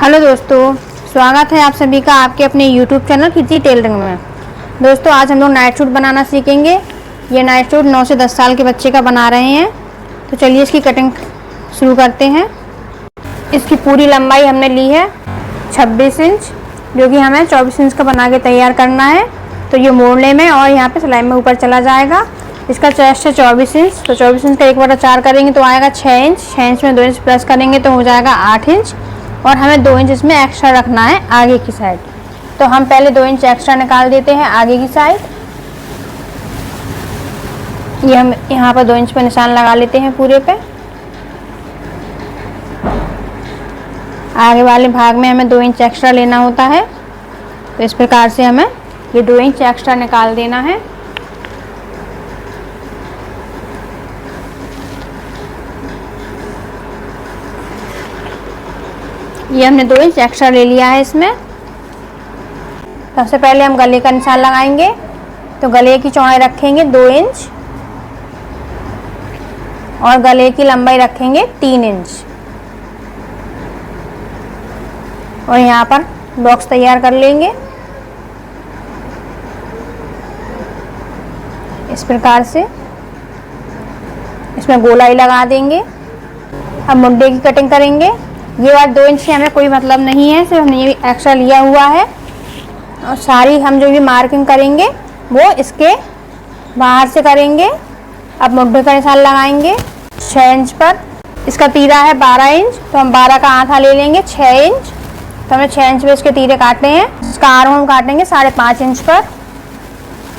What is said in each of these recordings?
Hello दोस्तों, स्वागत है आप सभी का आपके अपने YouTube चैनल कीर्ति टेलरिंग में। दोस्तों आज हम लोग नाइट सूट बनाना सीखेंगे। ये नाइट सूट 9 से 10 साल के बच्चे का बना रहे हैं। तो चलिए इसकी कटिंग शुरू करते हैं। इसकी पूरी लंबाई हमने ली है 26 इंच, जो कि हमें 24 इंच का बना के तैयार करना है। तो ये मोड़ने में और यहाँ पे सिलाई में ऊपर चला जाएगा। इसका चेस्ट है 24 इंच, तो 24 इंच का 1/4 करेंगे तो आएगा 6 इंच। 6 इंच में 2 इंच प्लस करेंगे तो हो जाएगा 8 इंच। और हमें 2 इंच इसमें एक्स्ट्रा रखना है आगे की साइड। तो हम पहले 2 इंच एक्स्ट्रा निकाल देते हैं आगे की साइड। ये हम यहाँ पर 2 इंच पर निशान लगा लेते हैं पूरे पे। आगे वाले भाग में हमें 2 इंच एक्स्ट्रा लेना होता है। तो इस प्रकार से हमें ये 2 इंच एक्स्ट्रा निकाल देना है। ये हमने 2 इंच एक्स्ट्रा ले लिया है इसमें। सबसे पहले हम गले का निशान लगाएंगे। तो गले की चौड़ाई रखेंगे 2 इंच और गले की लंबाई रखेंगे 3 इंच। और यहाँ पर बॉक्स तैयार कर लेंगे इस प्रकार से। इसमें गोलाई लगा देंगे। अब मुंडे की कटिंग करेंगे। ये बात 2 इंच से हमें कोई मतलब नहीं है, सिर्फ हमने ये एक्स्ट्रा लिया हुआ है। और सारी हम जो भी मार्किंग करेंगे वो इसके बाहर से करेंगे। अब मुंडे का निशान लगाएंगे 6 इंच पर। इसका तीरा है 12 इंच, तो हम 12 का आधा ले लेंगे 6 इंच। तो हमें 6 इंच पे इसके तीरे काटने हैं। इसका आर हम काटेंगे 5.5 इंच पर।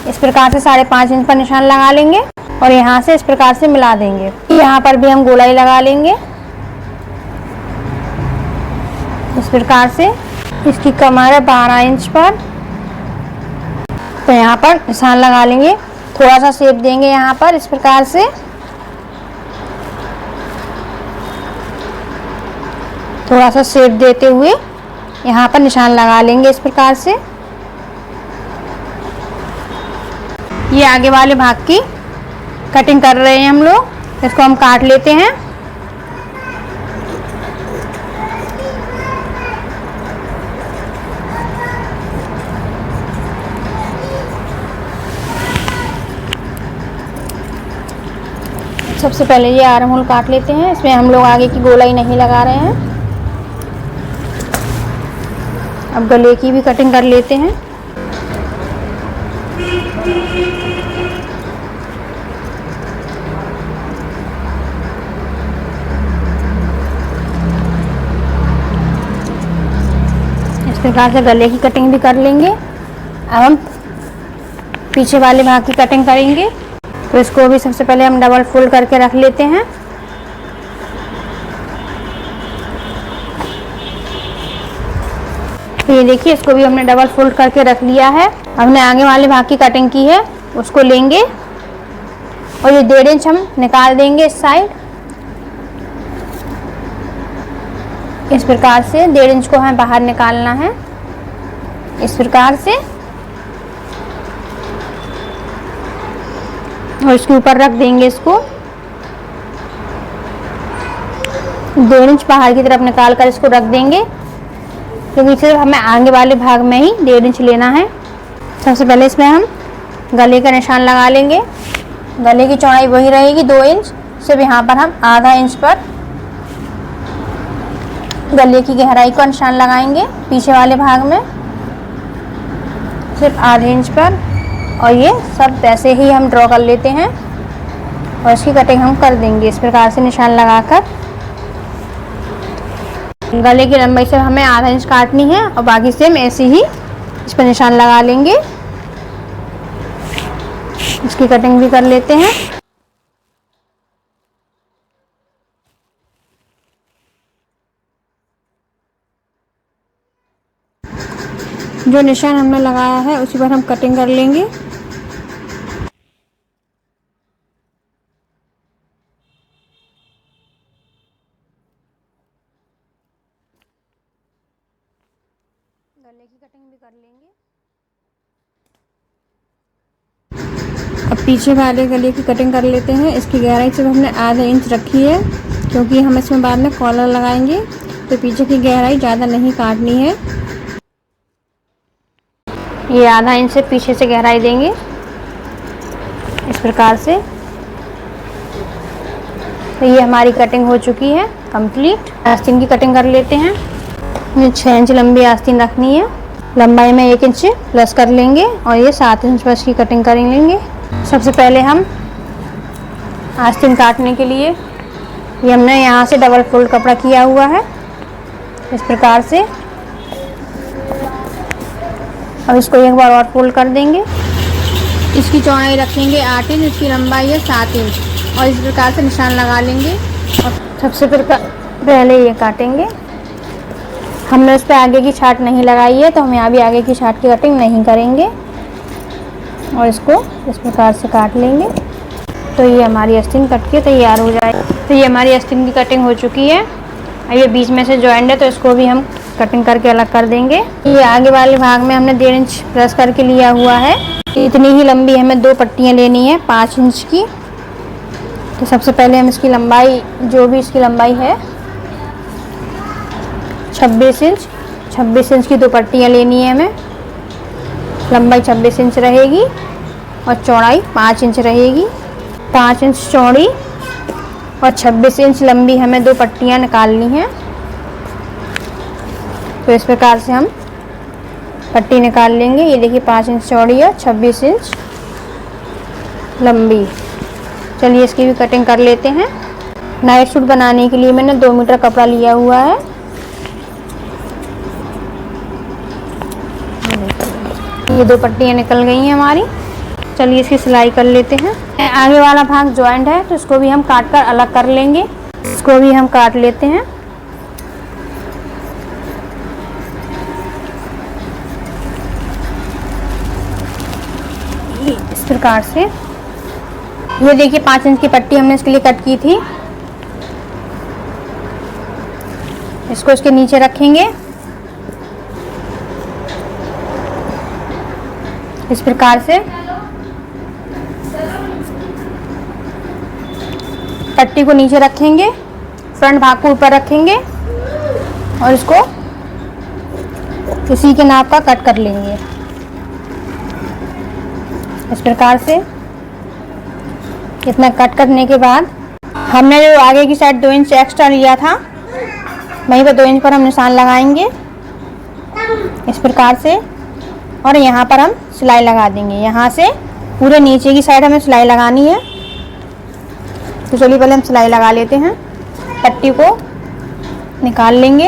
इस प्रकार से 5.5 इंच पर निशान लगा लेंगे और यहाँ से इस प्रकार से मिला देंगे। यहाँ पर भी हम गोलाई लगा लेंगे इस प्रकार से। इसकी कमर है 12 इंच पर। तो यहाँ पर निशान लगा लेंगे, थोड़ा सा शेप देंगे यहाँ पर इस प्रकार से। थोड़ा सा शेप देते हुए यहाँ पर निशान लगा लेंगे इस प्रकार से। ये आगे वाले भाग की कटिंग कर रहे हैं हम लोग। इसको हम काट लेते हैं। सबसे पहले ये आर्म होल काट लेते हैं। इसमें हम लोग आगे की गोलाई नहीं लगा रहे हैं। अब गले की भी कटिंग कर लेते हैं। इस प्रकार से गले की कटिंग भी कर लेंगे। अब हम पीछे वाले भाग की कटिंग करेंगे। तो इसको भी सबसे पहले हम डबल फोल्ड करके रख लेते हैं। तो ये देखिए, इसको भी हमने डबल फोल्ड करके रख लिया है। हमने आगे वाले भाग की कटिंग की है, उसको लेंगे और ये 1.5 इंच हम निकाल देंगे इस साइड। इस प्रकार से 1.5 इंच को हमें बाहर निकालना है इस प्रकार से। और इसके ऊपर रख देंगे इसको। 1.5 इंच बाहर की तरफ निकाल कर इसको रख देंगे, क्योंकि सिर्फ हमें आगे वाले भाग में ही 1.5 इंच लेना है। सबसे पहले इसमें हम गले का निशान लगा लेंगे। गले की चौड़ाई वही रहेगी 2 इंच। सिर्फ यहाँ पर हम आधा इंच पर गले की गहराई का निशान लगाएंगे पीछे वाले भाग में, सिर्फ आधे इंच पर। और ये सब वैसे ही हम ड्रॉ कर लेते हैं और इसकी कटिंग हम कर देंगे इस प्रकार से निशान लगाकर। गले की लंबाई से हमें आधा इंच काटनी है और बाकी से हम ऐसे ही इस पर निशान लगा लेंगे। इसकी कटिंग भी कर लेते हैं। जो निशान हमने लगाया है उसी पर हम कटिंग कर लेंगे। गले की कटिंग भी कर लेंगे। अब पीछे वाले गले की कटिंग कर लेते हैं। इसकी गहराई सिर्फ हमने आधा इंच रखी है, क्योंकि हम इसमें बाद में कॉलर लगाएंगे। तो पीछे की गहराई ज़्यादा नहीं काटनी है, ये आधा इंच से पीछे से गहराई देंगे इस प्रकार से। तो ये हमारी कटिंग हो चुकी है कंप्लीट। आस्तीन की कटिंग कर लेते हैं। ये 6 इंच लंबी आस्तीन रखनी है, लंबाई में 1 इंच प्लस कर लेंगे और ये 7 इंच पर इसकी कटिंग कर लेंगे। सबसे पहले हम आस्तीन काटने के लिए ये हमने यहाँ से डबल फोल्ड कपड़ा किया हुआ है इस प्रकार से। अब इसको एक बार और फोल्ड कर देंगे। इसकी चौड़ाई रखेंगे 8 इंच, इसकी लंबाई है 7 इंच और इस प्रकार से निशान लगा लेंगे। और सबसे पहले ये काटेंगे। हमने उस पर आगे की छाट नहीं लगाई है तो हम यहाँ भी आगे की छाट की कटिंग नहीं करेंगे और इसको इस प्रकार से काट लेंगे। तो ये हमारी आस्तीन कट के तैयार हो जाएगी। तो ये हमारी आस्तीन की कटिंग हो चुकी है। अब ये बीच में से जॉइंट है तो इसको भी हम कटिंग करके अलग कर देंगे। ये आगे वाले भाग में हमने 1.5 इंच प्रेस करके लिया हुआ है। इतनी ही लंबी हमें 2 पट्टियाँ लेनी है 5 इंच की। तो सबसे पहले हम इसकी लंबाई, जो भी इसकी लंबाई है 26 इंच की 2 पट्टियाँ लेनी है हमें। लंबाई 26 इंच रहेगी और चौड़ाई 5 इंच रहेगी। 5 इंच चौड़ी और 26 इंच लंबी हमें 2 पट्टियाँ निकालनी हैं। तो इस प्रकार से हम पट्टी निकाल लेंगे। ये देखिए 5 इंच चौड़ी और 26 इंच लंबी। चलिए इसकी भी कटिंग कर लेते हैं। नाइट सूट बनाने के लिए मैंने 2 मीटर कपड़ा लिया हुआ है। ये 2 पट्टियाँ निकल गई हैं हमारी। चलिए इसकी सिलाई कर लेते हैं। आगे वाला भाग जॉइंट है तो इसको भी हम काट कर अलग कर लेंगे। इसको भी हम काट लेते हैं। इस प्रकार से ये देखिए 5 इंच की पट्टी हमने इसके लिए कट की थी। इसको इसके नीचे रखेंगे इस प्रकार से। पट्टी को नीचे रखेंगे, फ्रंट भाग को ऊपर रखेंगे और इसको इसी के नाप का कट कर लेंगे इस प्रकार से। इतना कट करने के बाद हमने जो आगे की साइड 2 इंच एक्स्ट्रा लिया था वहीं पर 2 इंच पर हम निशान लगाएंगे इस प्रकार से और यहाँ पर हम सिलाई लगा देंगे। यहाँ से पूरे नीचे की साइड हमें सिलाई लगानी है। तो चलिए पहले हम सिलाई लगा लेते हैं। पट्टी को निकाल लेंगे।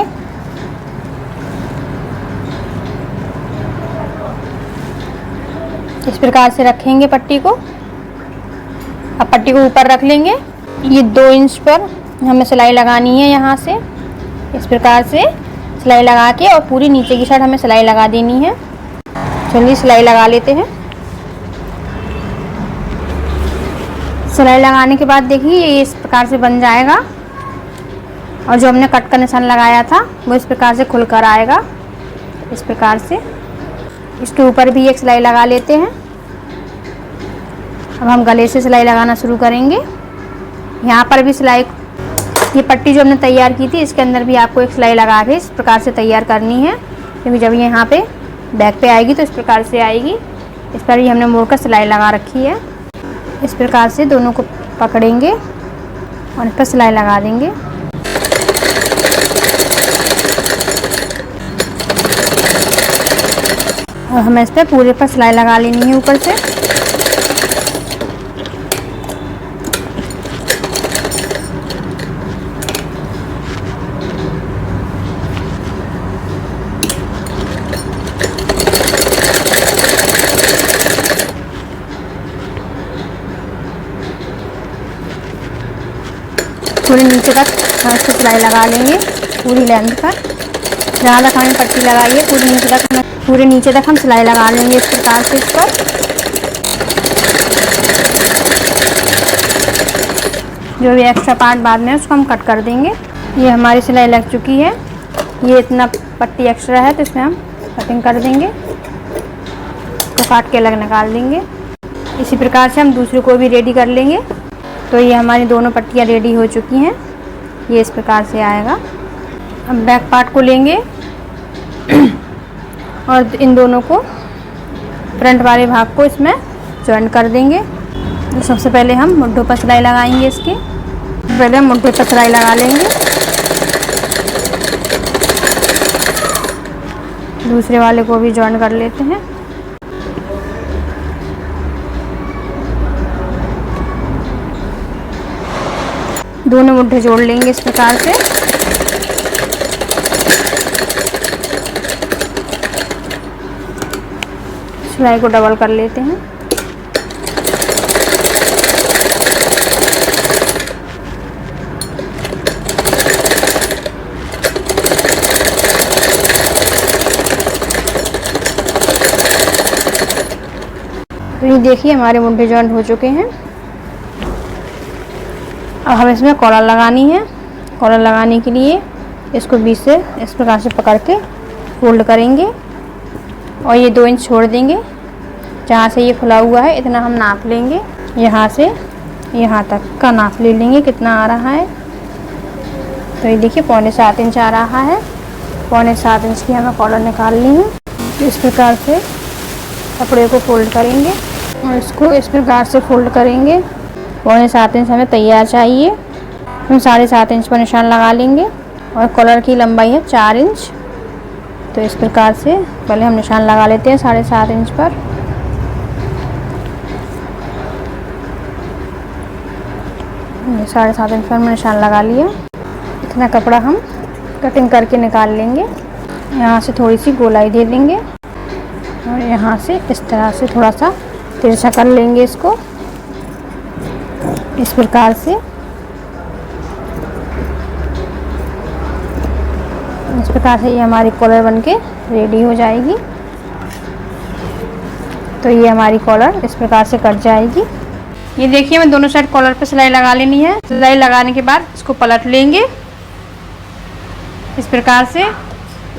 इस प्रकार से रखेंगे पट्टी को। अब पट्टी को ऊपर रख लेंगे। ये 2 इंच पर हमें सिलाई लगानी है। यहाँ से इस प्रकार से सिलाई लगा के और पूरी नीचे की साइड हमें सिलाई लगा देनी है। चलिए सिलाई लगा लेते हैं। सिलाई लगाने के बाद देखिए ये इस प्रकार से बन जाएगा और जो हमने कट का निशान लगाया था वो इस प्रकार से खुलकर आएगा इस प्रकार से। इसके ऊपर भी एक सिलाई लगा लेते हैं। अब हम गले से सिलाई लगाना शुरू करेंगे। यहाँ पर भी सिलाई, ये पट्टी जो हमने तैयार की थी इसके अंदर भी आपको एक सिलाई लगा के इस प्रकार से तैयार करनी है, क्योंकि जब ये यहाँ पे बैक पे आएगी तो इस प्रकार से आएगी। इस पर भी हमने मोड़ कर सिलाई लगा रखी है। इस प्रकार से दोनों को पकड़ेंगे और इस पर सिलाई लगा देंगे। और हमें इस पर पूरे पर सिलाई लगा लेनी है ऊपर से। पूरे नीचे तक हम इसको सिलाई लगा लेंगे पूरी लेंथ पर। जहाँ तक हमें पट्टी लगाई है पूरे नीचे तक हम सिलाई लगा लेंगे इस प्रकार से। इस पर जो भी एक्स्ट्रा पार्ट बाद में उसको हम कट कर देंगे। ये हमारी सिलाई लग चुकी है। ये इतना पट्टी एक्स्ट्रा है तो इसमें हम कटिंग कर देंगे, तो काट के अलग निकाल देंगे। इसी प्रकार से हम दूसरे को भी रेडी कर लेंगे। तो ये हमारी दोनों पट्टियाँ रेडी हो चुकी हैं। ये इस प्रकार से आएगा। अब बैक पार्ट को लेंगे और इन दोनों को फ्रंट वाले भाग को इसमें जॉइंट कर देंगे। तो सबसे पहले हम मुड्ढों पर सिलाई लगाएंगे इसके। पहले हम मुड्ढे पर सिलाई लगा लेंगे, दूसरे वाले को भी जॉइंट कर लेते हैं। दोनों मुड्ढे जोड़ लेंगे इस प्रकार से। सिलाई को डबल कर लेते हैं। तो ये देखिए हमारे मुड्ढे जॉइंट हो चुके हैं। अब हम इसमें कॉलर लगानी है। कॉलर लगाने के लिए इसको बीच से इस प्रकार से पकड़ के फोल्ड करेंगे और ये 2 इंच छोड़ देंगे। जहाँ से ये खुला हुआ है इतना हम नाप लेंगे, यहाँ से यहाँ तक का नाप ले लेंगे कितना आ रहा है। तो ये देखिए 7.25 इंच आ रहा है। 7.25 इंच की हमें कॉलर निकालनी है। इस प्रकार से कपड़े को फोल्ड करेंगे और इसको इस प्रकार से फोल्ड करेंगे। 7.25 इंच हमें तैयार चाहिए। हम 7.5 इंच पर निशान लगा लेंगे और कॉलर की लंबाई है 4 इंच। तो इस प्रकार से पहले हम निशान लगा लेते हैं 7.5 इंच पर। ये 7.5 इंच पर मैं निशान लगा लिया। इतना कपड़ा हम कटिंग करके निकाल लेंगे। यहाँ से थोड़ी सी गोलाई दे देंगे और यहाँ से इस तरह से थोड़ा सा तिरछा कर लेंगे इसको इस प्रकार से। इस प्रकार से ये हमारी कॉलर बनके रेडी हो जाएगी। तो ये हमारी कॉलर इस प्रकार से कट जाएगी। ये देखिए मैं दोनों साइड कॉलर पे सिलाई लगा लेनी है। सिलाई लगाने के बाद इसको पलट लेंगे इस प्रकार से।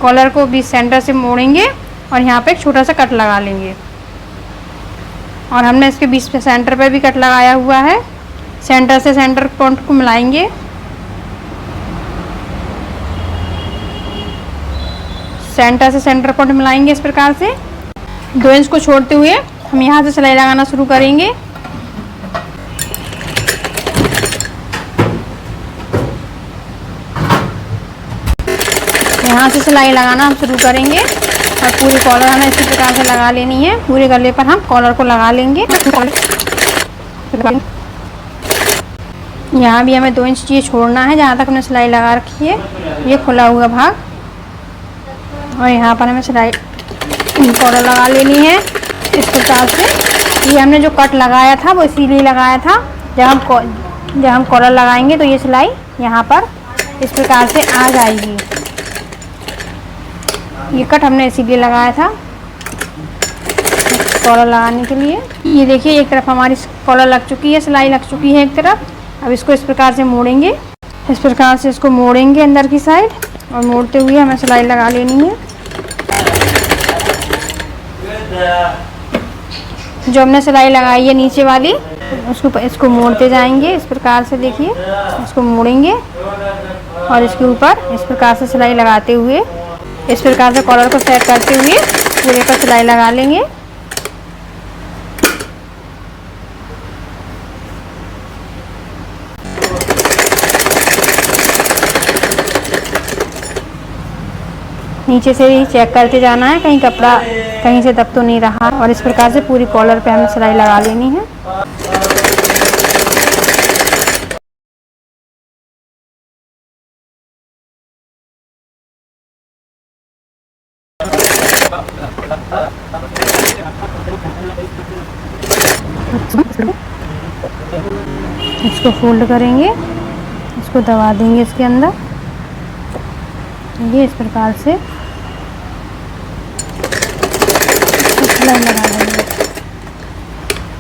कॉलर को बीच सेंटर से मोड़ेंगे और यहाँ पे एक छोटा सा कट लगा लेंगे। और हमने इसके बीच पे सेंटर पे भी कट लगाया हुआ है। सेंटर से सेंटर पॉइंट को मिलाएंगे। सेंटर से सेंटर पॉइंट मिलाएंगे इस प्रकार से। 2 इंच को छोड़ते हुए हम यहाँ से सिलाई लगाना शुरू करेंगे। यहाँ से सिलाई लगाना हम शुरू करेंगे और पूरी कॉलर हमें इसी प्रकार से लगा लेनी है। पूरे गले पर हम कॉलर को लगा लेंगे। यहाँ भी हमें 2 इंच ये छोड़ना है जहाँ तक हमने सिलाई लगा रखी है, ये खुला हुआ भाग। और यहाँ पर हमें सिलाई कॉलर लगा लेनी है इस प्रकार से। ये हमने जो कट लगाया था वो इसीलिए लगाया था, जब हम कॉलर लगाएंगे तो ये सिलाई यहाँ पर इस प्रकार से आ जाएगी। ये कट हमने इसीलिए लगाया था कॉलर लगाने के लिए। ये देखिए एक तरफ हमारी कॉलर लग चुकी है, सिलाई लग चुकी है एक तरफ। अब इसको इस प्रकार से मोड़ेंगे। इस प्रकार से इसको मोड़ेंगे अंदर की साइड और मोड़ते हुए हमें सिलाई लगा लेनी है। जो हमने सिलाई लगाई है नीचे वाली उसको इसको मोड़ते जाएंगे इस प्रकार से। देखिए इसको मोड़ेंगे और इसके ऊपर इस प्रकार से सिलाई लगाते हुए इस प्रकार से कॉलर को सेट करते हुए पूरे पर सिलाई लगा लेंगे। नीचे से भी चेक करते जाना है कहीं कपड़ा कहीं से दब तो नहीं रहा। और इस प्रकार से पूरी कॉलर पे हमें सिलाई लगा लेनी है। इसको फोल्ड करेंगे, इसको दबा देंगे इसके अंदर। ये इस प्रकार से सिलाई लगा देंगे।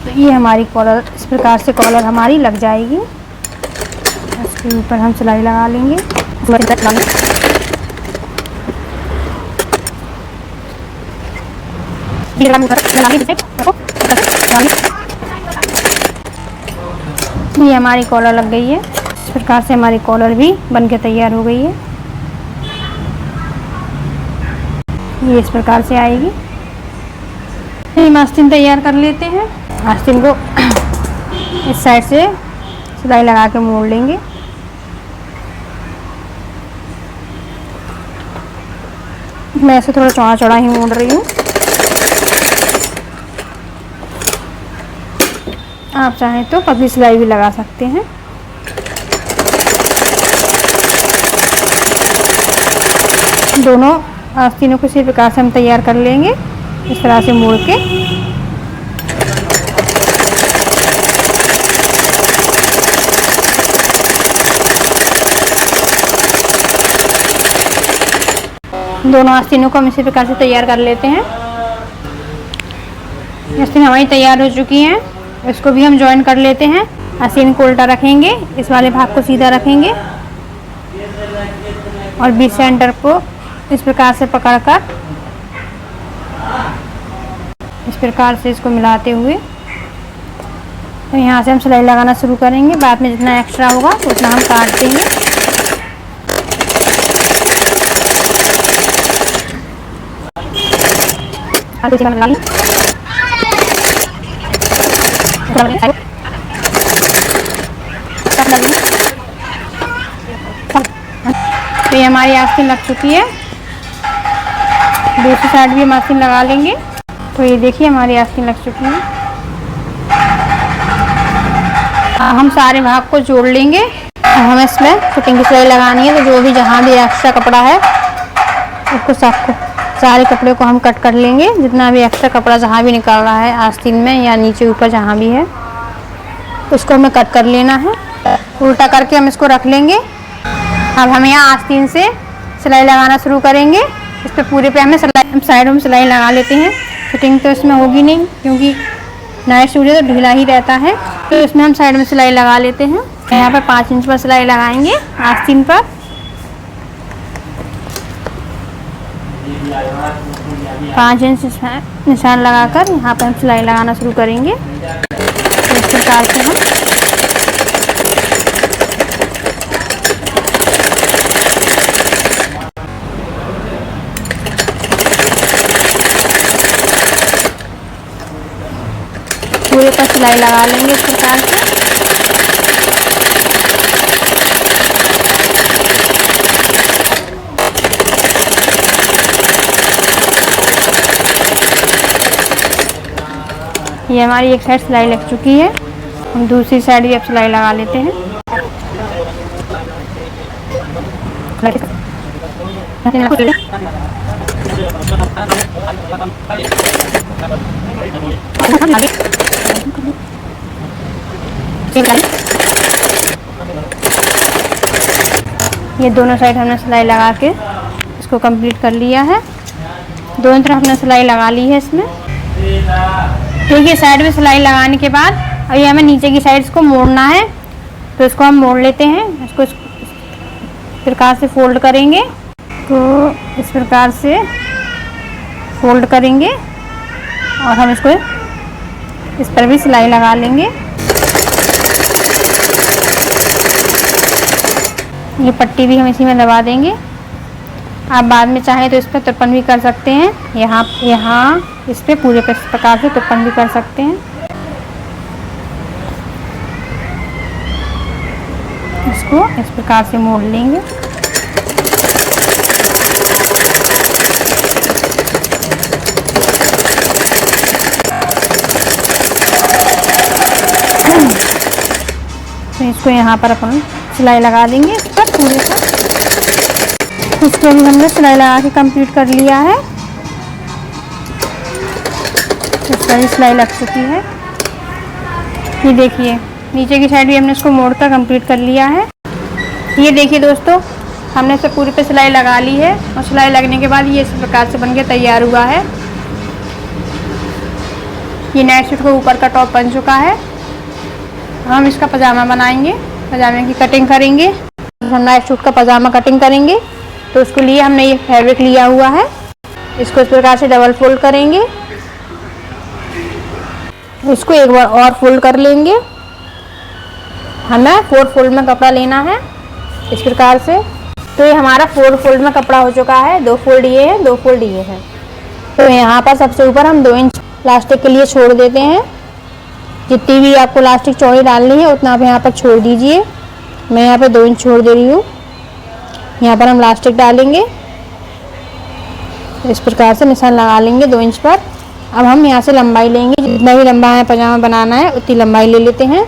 तो ये हमारी कॉलर इस प्रकार से कॉलर हमारी लग जाएगी। इसके ऊपर हम सिलाई लगा लेंगे। ये हमारी कॉलर लग गई है। इस प्रकार से हमारी कॉलर भी बनके तैयार हो गई है। ये इस प्रकार से आएगी। हम आस्तीन तैयार कर लेते हैं। आस्तीन को इस साइड से सिलाई लगा के मोड़ लेंगे। मैं ऐसे थोड़ा चौड़ा चौड़ा ही मोड़ रही हूँ। आप चाहें तो पतली सिलाई भी लगा सकते हैं। दोनों आस्तीनों को इसी प्रकार से हम तैयार कर लेंगे, इस तरह से मोड़ के। दोनों आस्तीनों को हम इसी प्रकार से तैयार कर लेते हैं। आस्तीन हमारी तैयार हो चुकी हैं। इसको भी हम जॉइन कर लेते हैं। आस्तीन को उल्टा रखेंगे, इस वाले भाग को सीधा रखेंगे और बीच सेंटर को इस प्रकार से पकड़कर इस प्रकार से इसको मिलाते हुए तो यहाँ से हम सिलाई लगाना शुरू करेंगे। बाद में जितना एक्स्ट्रा होगा उतना हम काट देंगे। तो ये हमारी आस्तीन लग चुकी है। दूसरी साइड भी हम आस्तीन लगा लेंगे। तो ये देखिए हमारी आस्तीन लग चुकी है। हम सारे भाग को जोड़ लेंगे। हमें इसमें फिटिंग की सिलाई लगानी है, तो जो भी जहाँ भी एक्स्ट्रा कपड़ा है उसको सबको सारे कपड़े को हम कट कर लेंगे। जितना भी एक्स्ट्रा कपड़ा जहाँ भी निकल रहा है आस्तीन में या नीचे ऊपर जहाँ भी है उसको हमें कट कर लेना है। उल्टा करके हम इसको रख लेंगे। अब हम यहाँ आस्तीन से सिलाई लगाना शुरू करेंगे। इस पर पूरे पे हमें साइड में सिलाई लगा लेते हैं। फिटिंग तो इसमें होगी नहीं क्योंकि नाइट सूट तो ढीला ही रहता है, तो इसमें हम साइड में सिलाई लगा लेते हैं। यहाँ पर 5 इंच पर सिलाई लगाएंगे आस्तीन पर। पाँच इंच निशान लगाकर यहाँ पर हम सिलाई लगाना शुरू करेंगे। तो इस प्रकार से हम पूरे पर सिलाई लगा लेंगे इस प्रकार से। ये हमारी एक साइड सिलाई लग चुकी है। हम दूसरी साइड भी अब सिलाई लगा लेते हैं। ये दोनों साइड हमने सिलाई लगा के इसको कंप्लीट कर लिया है। दोनों तरफ हमने सिलाई लगा ली है इसमें। ठीक है, साइड में सिलाई लगाने के बाद अब ये हमें नीचे की साइड को मोड़ना है, तो इसको हम मोड़ लेते हैं। इसको इस प्रकार से फोल्ड करेंगे। तो इस प्रकार से फोल्ड करेंगे और हम इसको इस पर भी सिलाई लगा लेंगे। ये पट्टी भी हम इसी में दबा देंगे। आप बाद में चाहें तो इस पर तुरपन भी कर सकते हैं। यहाँ इस पे पूरे इस प्रकार से तुरपन भी कर सकते हैं। इसको इस प्रकार से मोड़ लेंगे। तो इसको यहाँ पर अपन सिलाई लगा देंगे इस पर पूरे पर। इसको भी हमने सिलाई लगा के कंप्लीट कर लिया है। इस पर सिलाई लग चुकी है। ये देखिए नीचे की साइड भी हमने इसको मोड़कर कंप्लीट कर लिया है। ये देखिए दोस्तों, हमने इसे पूरे पे सिलाई लगा ली है और सिलाई लगने के बाद ये इस प्रकार से बनके तैयार हुआ है। ये नाइट सूट को ऊपर का टॉप बन चुका है। हम इसका पजामा बनाएंगे, पजामे की कटिंग करेंगे। हम नाइट सूट का पजामा कटिंग करेंगे, तो उसके लिए हमने ये फैब्रिक लिया हुआ है। इसको इस प्रकार से डबल फोल्ड करेंगे। इसको एक बार और फोल्ड कर लेंगे। हमें 4 फोल्ड में कपड़ा लेना है इस प्रकार से। तो ये हमारा 4 फोल्ड में कपड़ा हो चुका है। 2 फोल्ड ये है, 2 फोल्ड ये है। तो यहाँ पर सबसे ऊपर हम 2 इंच प्लास्टिक के लिए छोड़ देते हैं। जितनी भी आपको प्लास्टिक चौड़ी डालनी है उतना आप यहाँ पर छोड़ दीजिए। मैं यहाँ पर 2 इंच छोड़ दे रही हूँ। यहाँ पर हम प्लास्टिक डालेंगे, इस प्रकार से निशान लगा लेंगे 2 इंच पर। अब हम यहाँ से लंबाई लेंगे, जितना भी लंबा है पजामा बनाना है उतनी लंबाई ले लेते हैं।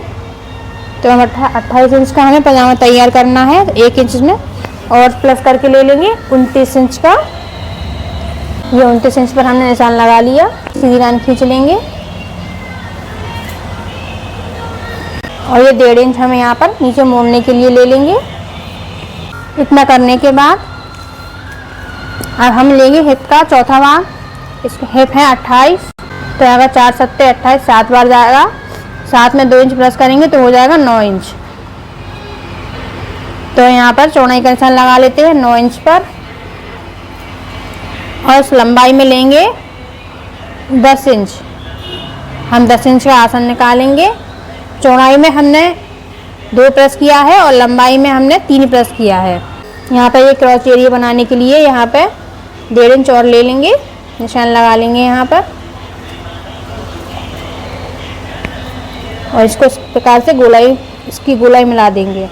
तो हम 28 इंच का हमें पजामा तैयार करना है, 1 इंच में और प्लस करके ले लेंगे 29 इंच का। ये 29 इंच पर हमने निशान लगा लिया। सीधी लाइन खींच लेंगे और ये 1.5 इंच हमें यहाँ पर नीचे मोड़ने के लिए ले लेंगे। इतना करने के बाद अब हम लेंगे हिप का चौथा भाग। इसका हिप है 28, तो अगर 4 7 28 7 बार जाएगा। 7 में 2 इंच प्लस करेंगे तो हो जाएगा 9 इंच। तो यहाँ पर चौड़ाई का निशान लगा लेते हैं 9 इंच पर और इस लंबाई में लेंगे 10 इंच। हम 10 इंच का आसन निकालेंगे। चौड़ाई में हमने 2 प्रेस किया है और लंबाई में हमने 3 प्रेस किया है। यहाँ पर ये क्रॉस एरिया बनाने के लिए यहाँ पे 1.5 इंच और ले लेंगे, निशान लगा लेंगे यहाँ पर और इसको इस प्रकार से गोलाई, इसकी गोलाई मिला देंगे।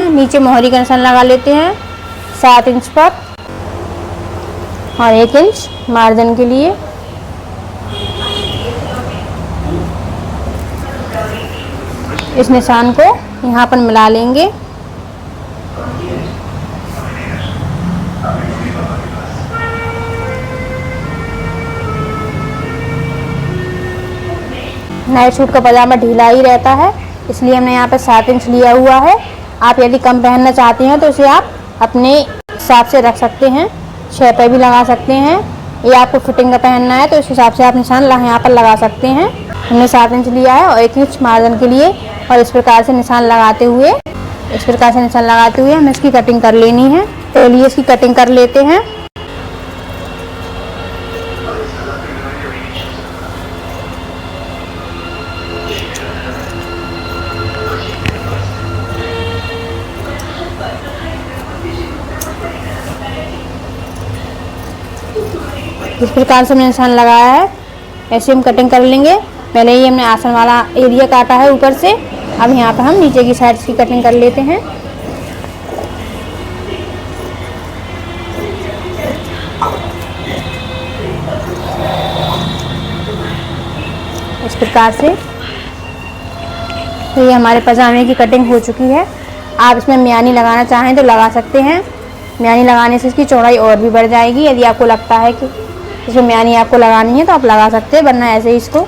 नीचे मोहरी का निशान लगा लेते हैं 7 इंच पर और 1 इंच मार्जिन के लिए। इस निशान को यहाँ पर मिला लेंगे। नाइट सूट का पजामा ढीला ही रहता है, इसलिए हमने यहाँ पर 7 इंच लिया हुआ है। आप यदि कम पहनना चाहते हैं तो इसे आप अपने हिसाब से रख सकते हैं, 6 पे भी लगा सकते हैं। ये आपको फिटिंग का पहनना है तो इस हिसाब से आप निशान यहाँ पर लगा सकते हैं। हमने 7 इंच लिया है और 1 इंच मार्जिन के लिए और इस प्रकार से निशान लगाते हुए हमें इसकी कटिंग कर लेनी है। तो चलिए इसकी कटिंग कर लेते हैं। जिस प्रकार से हमने निशान लगाया है ऐसे हम कटिंग कर लेंगे। पहले ही हमने आसन वाला एरिया काटा है ऊपर से, अब यहाँ पर हम नीचे की साइड की कटिंग कर लेते हैं। इस प्रकार से तो ये हमारे पजामे की कटिंग हो चुकी है। आप इसमें मियानी लगाना चाहें तो लगा सकते हैं। मियानी लगाने से इसकी चौड़ाई और भी बढ़ जाएगी। यदि आपको लगता है कि इसमें मियानी आपको लगानी है तो आप लगा सकते हैं, वरना ऐसे ही इसको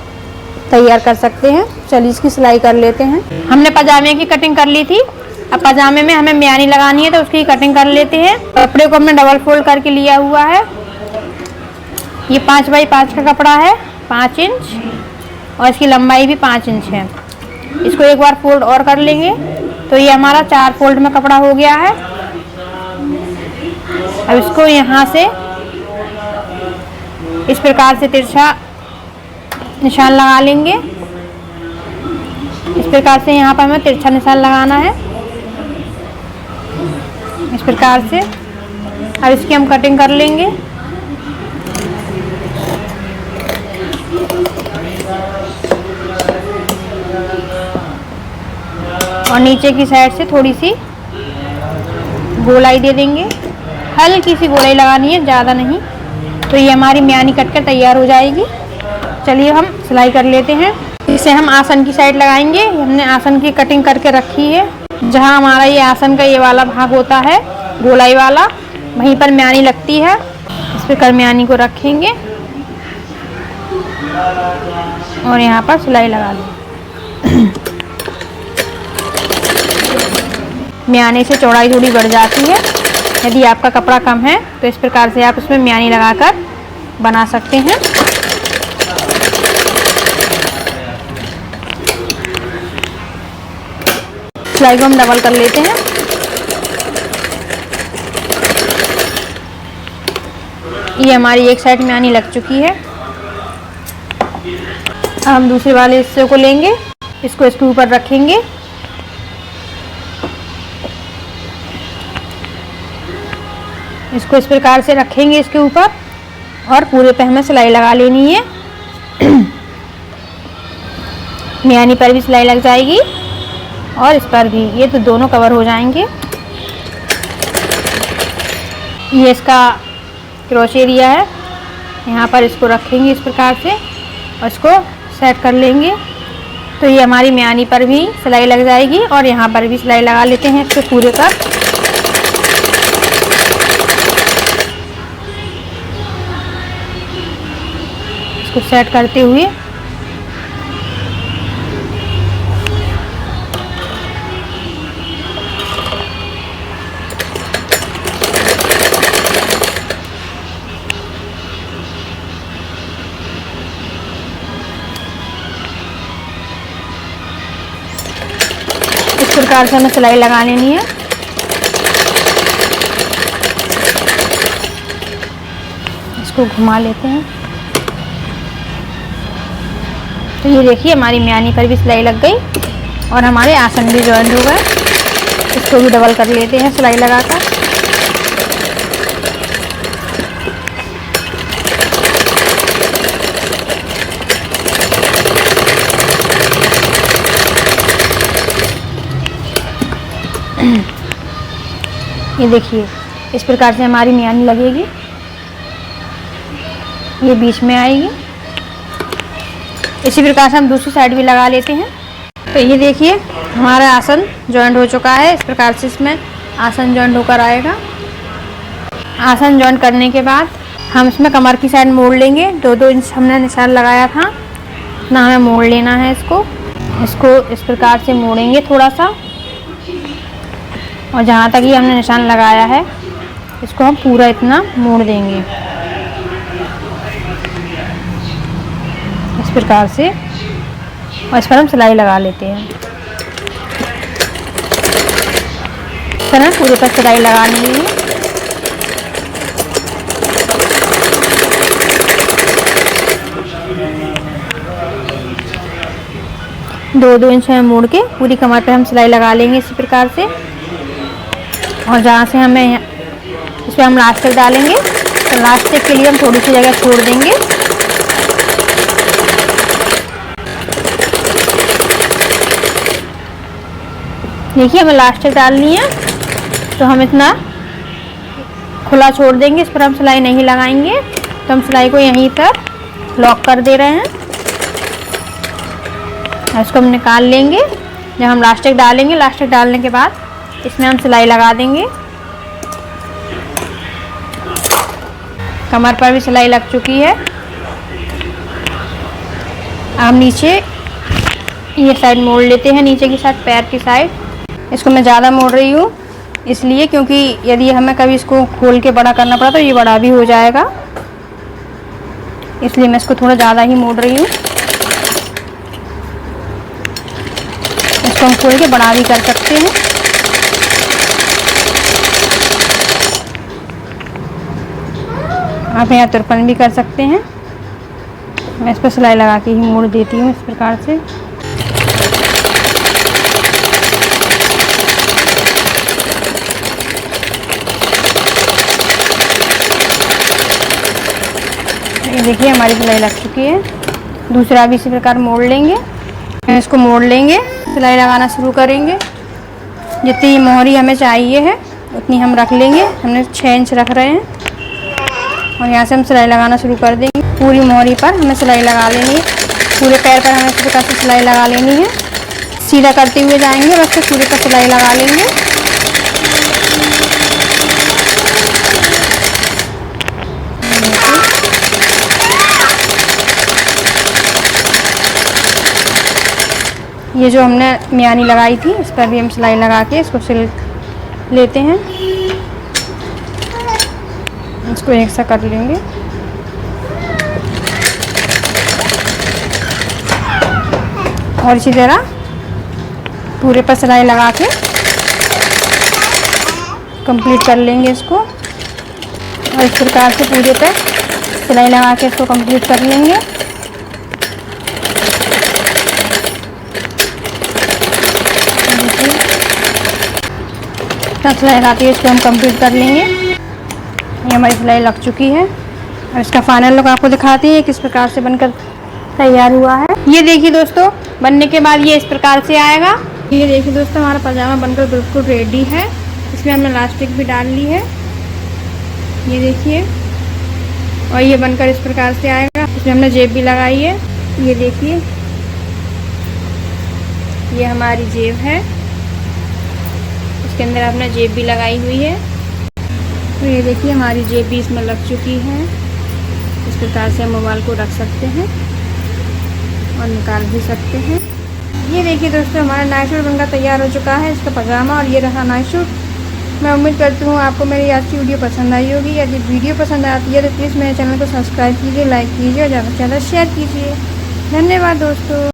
तैयार कर सकते हैं। चलिए इसकी सिलाई कर लेते हैं। हमने पजामे की कटिंग कर ली थी, अब पजामे में हमें मियानी लगानी है तो उसकी कटिंग कर लेते हैं। कपड़े को हमने डबल फोल्ड करके लिया हुआ है। ये 5 बाई 5 का कपड़ा है, 5 इंच और इसकी लंबाई भी 5 इंच है। इसको एक बार फोल्ड और कर लेंगे तो ये हमारा 4 फोल्ड में कपड़ा हो गया है। अब इसको यहाँ से इस प्रकार से तिरछा निशान लगा लेंगे। इस प्रकार से यहाँ पर हमें तिरछा निशान लगाना है, इस प्रकार से। अब इसकी हम कटिंग कर लेंगे। और नीचे की साइड से थोड़ी सी गोलाई दे देंगे, हल्की सी गोलाई लगानी है, ज़्यादा नहीं। तो ये हमारी मियानी कटकर तैयार हो जाएगी। चलिए हम सिलाई कर लेते हैं। इसे हम आसन की साइड लगाएंगे। हमने आसन की कटिंग करके रखी है। जहाँ हमारा ये आसन का ये वाला भाग होता है गोलाई वाला, वहीं पर मियानी लगती है। इस प्रकार मियानी को रखेंगे और यहाँ पर सिलाई लगा लेंगे। मियानी से चौड़ाई थोड़ी बढ़ जाती है। यदि आपका कपड़ा कम है तो इस प्रकार से आप उसमें मियानी लगाकर बना सकते हैं। सिलाई को हम डबल कर लेते हैं। ये हमारी एक साइड मियानी लग चुकी है। अब हम दूसरे वाले हिस्से को लेंगे, इसको इसके ऊपर रखेंगे। इसको इस प्रकार से रखेंगे इसके ऊपर और पूरे पे हमें सिलाई लगा लेनी है। मियानी पर भी सिलाई लग जाएगी और इस पर भी, ये तो दोनों कवर हो जाएंगे। ये इसका क्रॉच एरिया है, यहाँ पर इसको रखेंगे इस प्रकार से और इसको सेट कर लेंगे। तो ये हमारी मियानी पर भी सिलाई लग जाएगी और यहाँ पर भी सिलाई लगा लेते हैं इसके पूरे पर। इसको सेट करते हुए इस प्रकार से हमें सिलाई लगा लेनी है। इसको घुमा लेते हैं। तो ये देखिए हमारी मियानी पर भी सिलाई लग गई और हमारे आसन भी जॉइंट हो गए। इसको भी डबल कर लेते हैं सिलाई लगाकर। ये देखिए इस प्रकार से हमारी मियानी लगेगी, ये बीच में आएगी। इसी प्रकार से हम दूसरी साइड भी लगा लेते हैं। तो ये देखिए हमारा आसन जॉइंट हो चुका है। इस प्रकार से इसमें आसन जॉइंट होकर आएगा। आसन जॉइंट करने के बाद हम इसमें कमर की साइड मोड़ लेंगे। 2-2 इंच हमने निशान लगाया था, इतना हमें मोड़ लेना है। इसको इस प्रकार से मोड़ेंगे थोड़ा सा, और जहाँ तक ये हमने निशान लगाया है इसको हम पूरा इतना मोड़ देंगे इस प्रकार से, और इस पर हम सिलाई लगा लेते हैं। इस तरह पूरे पर सिलाई लगानी है। दो इंच में मोड़ के पूरी कमर पे हम सिलाई लगा लेंगे इसी प्रकार से। और जहाँ से हमें इस पर हम लास्टिक डालेंगे, तो लास्टिक के लिए हम थोड़ी सी जगह छोड़ देंगे। देखिए हमें लास्टिक डालनी है, तो हम इतना खुला छोड़ देंगे। इस पर हम सिलाई नहीं लगाएंगे, तो हम सिलाई को यहीं पर लॉक कर दे रहे हैं। इसको हम निकाल लेंगे। जब हम लास्टिक डालेंगे, लास्टिक डालने के बाद इसमें हम सिलाई लगा देंगे। कमर पर भी सिलाई लग चुकी है। अब नीचे ये साइड मोड़ लेते हैं, नीचे की साइड, पैर की साइड। इसको मैं ज़्यादा मोड़ रही हूँ इसलिए क्योंकि यदि हमें कभी इसको खोल के बड़ा करना पड़ा तो ये बड़ा भी हो जाएगा, इसलिए मैं इसको थोड़ा ज़्यादा ही मोड़ रही हूँ। इसको हम खोल के बड़ा भी कर सकते हैं। आप यहाँ तुरपन भी कर सकते हैं। मैं इस पर सिलाई लगा के ही मोड़ देती हूँ इस प्रकार से। ये देखिए हमारी सिलाई लग चुकी है। दूसरा भी इसी प्रकार मोड़ लेंगे। इसको मोड़ लेंगे, सिलाई लगाना शुरू करेंगे। जितनी मोहरी हमें चाहिए है उतनी हम रख लेंगे। हमने 6 इंच रख रहे हैं और यहाँ से हम सिलाई लगाना शुरू कर देंगे। पूरी मोहरी पर हमें सिलाई लगा लेनी है। पूरे पैर पर हमें इस प्रकार से सिलाई लगा लेनी है। सीधा करते हुए जाएंगे, बस फिर पूरे पर सिलाई लगा लेंगे। ये जो हमने मियानी लगाई थी इस पर भी हम सिलाई लगा के इसको सिल लेते हैं। इसको एक सा कर लेंगे। और इसी तरह पूरे पर सिलाई लगा के कंप्लीट कर लेंगे इसको। और इस प्रकार से पूरे पर सिलाई लगा के इसको कंप्लीट कर लेंगे। सिलाई लगाती है इसको हम कंप्लीट कर लेंगे। ये हमारी सिलाई लग चुकी है। और इसका फाइनल लुक आपको दिखाती है किस प्रकार से बनकर तैयार हुआ है। ये देखिए दोस्तों, बनने के बाद ये इस प्रकार से आएगा। ये देखिए दोस्तों, हमारा पजामा बनकर बिल्कुल रेडी है। इसमें हमने इलास्टिक भी डाल ली है, ये देखिए। और ये बनकर इस प्रकार से आएगा। इसमें हमने जेब भी लगाई है, ये देखिए। ये हमारी जेब है, इसके अंदर हमने जेब भी लगाई हुई है। तो ये देखिए हमारी जेब भी इसमें लग चुकी है। इस प्रकार से हम मोबाइल को रख सकते हैं और निकाल भी सकते हैं। ये देखिए दोस्तों, हमारा नाइट सूट बनकर तैयार हो चुका है। इसका पजामा और ये रहा नाइट सूट। मैं उम्मीद करती हूँ आपको मेरी आज की वीडियो पसंद आई होगी। यदि वीडियो पसंद आती है तो प्लीज़ मेरे चैनल को सब्सक्राइब कीजिए, लाइक कीजिए और ज़्यादा से ज़्यादा शेयर कीजिए। धन्यवाद दोस्तों।